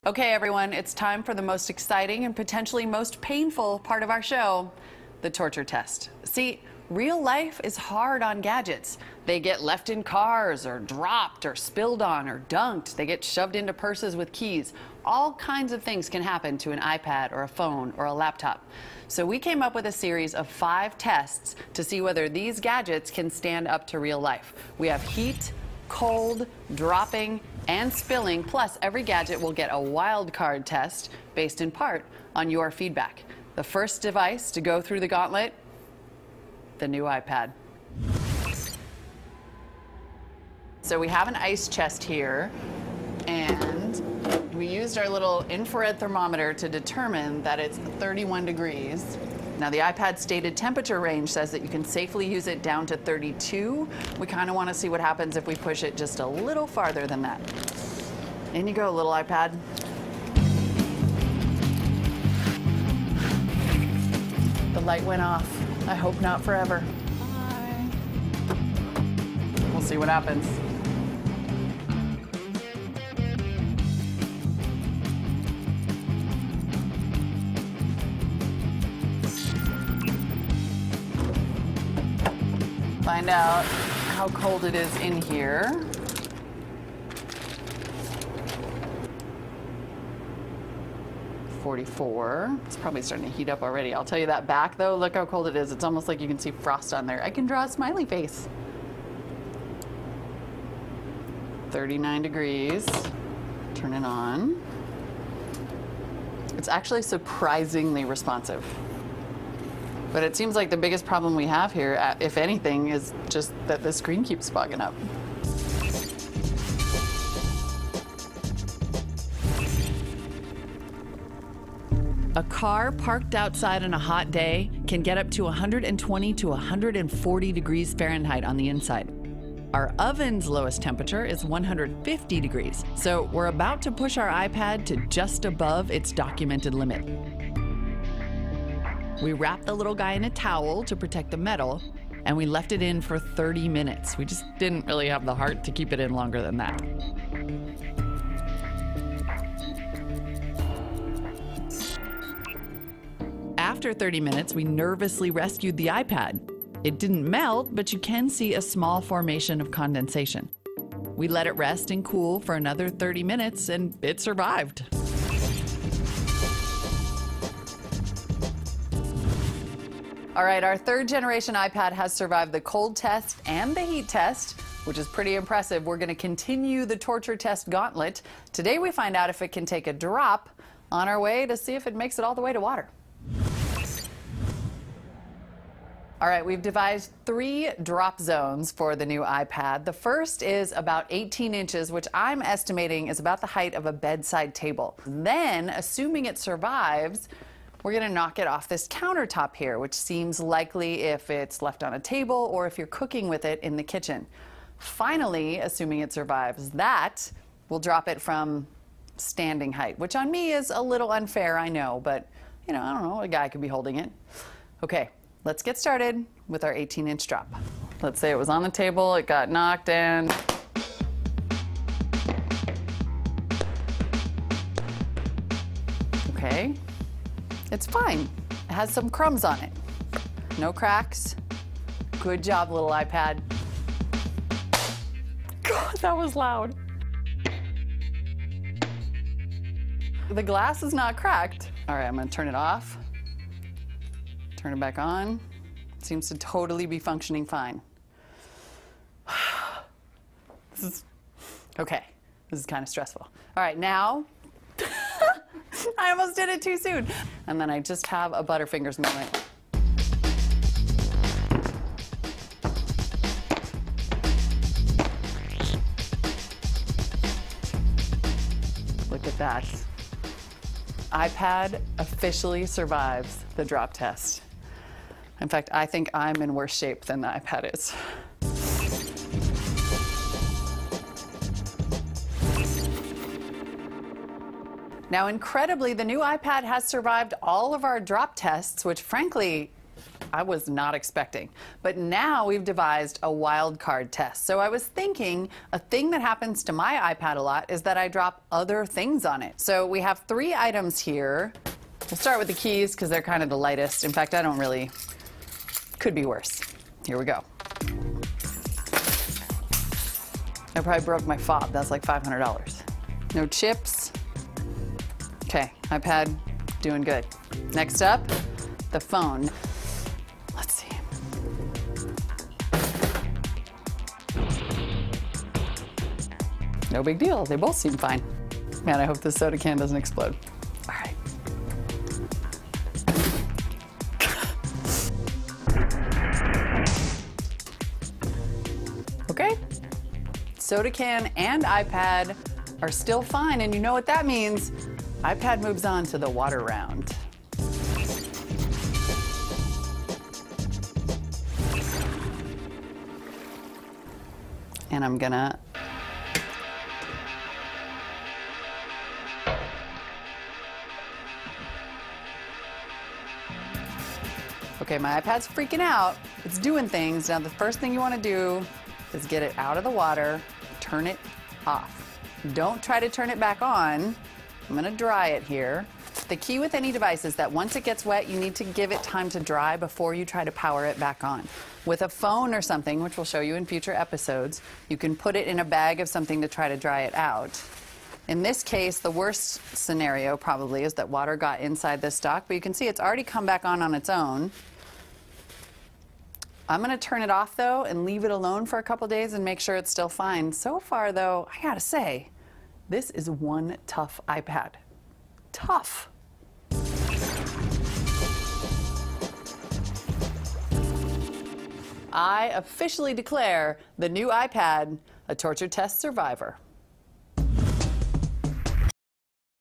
Okay, everyone, it's time for the most exciting and potentially most painful part of our show, the torture test. See, real life is hard on gadgets. They get left in cars or dropped or spilled on or dunked. They get shoved into purses with keys. All kinds of things can happen to an iPad or a phone or a laptop. So we came up with a series of 5 tests to see whether these gadgets can stand up to real life. We have heat, cold, dropping, and spilling, plus every gadget will get a wild card test based in part on your feedback. The first device to go through the gauntlet, the new iPad. So we have an ice chest here, and we used our little infrared thermometer to determine that it's 31 degrees. Now, the iPad's stated temperature range says that you can safely use it down to 32. We kind of want to see what happens if we push it just a little farther than that. In you go, little iPad. The light went off. I hope not forever. Bye. We'll see what happens. Find out how cold it is in here. .44. It's probably starting to heat up already. I'll tell you that back though, look how cold it is. It's almost like you can see frost on there. I can draw a smiley face. 39 degrees. Turn it on. It's actually surprisingly responsive. But it seems like the biggest problem we have here, if anything, is just that the screen keeps fogging up. A car parked outside on a hot day can get up to 120 to 140 degrees Fahrenheit on the inside. Our oven's lowest temperature is 150 degrees, so we're about to push our iPad to just above its documented limit. We wrapped the little guy in a towel to protect the metal, and we left it in for 30 minutes. We just didn't really have the heart to keep it in longer than that. After 30 minutes, we nervously rescued the iPad. It didn't melt, but you can see a small formation of condensation. We let it rest and cool for another 30 minutes, and it survived. All right, our 3rd generation iPad has survived the cold test and the heat test, which is pretty impressive. We're going to continue the torture test gauntlet. Today we find out if it can take a drop on our way to see if it makes it all the way to water. All right, we've devised 3 drop zones for the new iPad. The first is about 18 inches, which I'm estimating is about the height of a bedside table. Then, assuming it survives, we're going to knock it off this countertop here, which seems likely if it's left on a table or if you're cooking with it in the kitchen. Finally, assuming it survives that, we'll drop it from standing height, which on me is a little unfair, I know, but, you know, I don't know, a guy could be holding it. Okay, let's get started with our 18-inch drop. Let's say it was on the table, it got knocked in. Okay. It's fine. It has some crumbs on it. No cracks. Good job, little iPad. God, that was loud. The glass is not cracked. All right, I'm gonna turn it off. Turn it back on. Seems to totally be functioning fine. Okay, this is kind of stressful. All right, now, I almost did it too soon. And then I just have a Butterfingers moment. Look at that. iPad officially survives the drop test. In fact, I think I'm in worse shape than the iPad is. Now, incredibly, the new iPad has survived all of our drop tests, which frankly, I was not expecting. But now we've devised a wild card test. So I was thinking a thing that happens to my iPad a lot is that I drop other things on it. So we have 3 items here. We'll start with the keys because they're kind of the lightest. In fact, could be worse. Here we go. I probably broke my fob. That's like $500. No chips. Okay, iPad, doing good. Next up, the phone. Let's see. No big deal. They both seem fine. Man, I hope this soda can doesn't explode. All right. Okay. Soda can and iPad are still fine, and you know what that means. iPad moves on to the water round. And I'm gonna okay, my iPad's freaking out. It's doing things. Now the first thing you want to do is get it out of the water, turn it off. Don't try to turn it back on. I'm gonna dry it here. The key with any device is that once it gets wet, you need to give it time to dry before you try to power it back on. With a phone or something, which we'll show you in future episodes, you can put it in a bag of something to try to dry it out. In this case, the worst scenario probably is that water got inside this dock, but you can see it's already come back on its own. I'm gonna turn it off though and leave it alone for a couple days and make sure it's still fine. So far though, I gotta say, this is one tough iPad. Tough. I officially declare the new iPad a torture test survivor.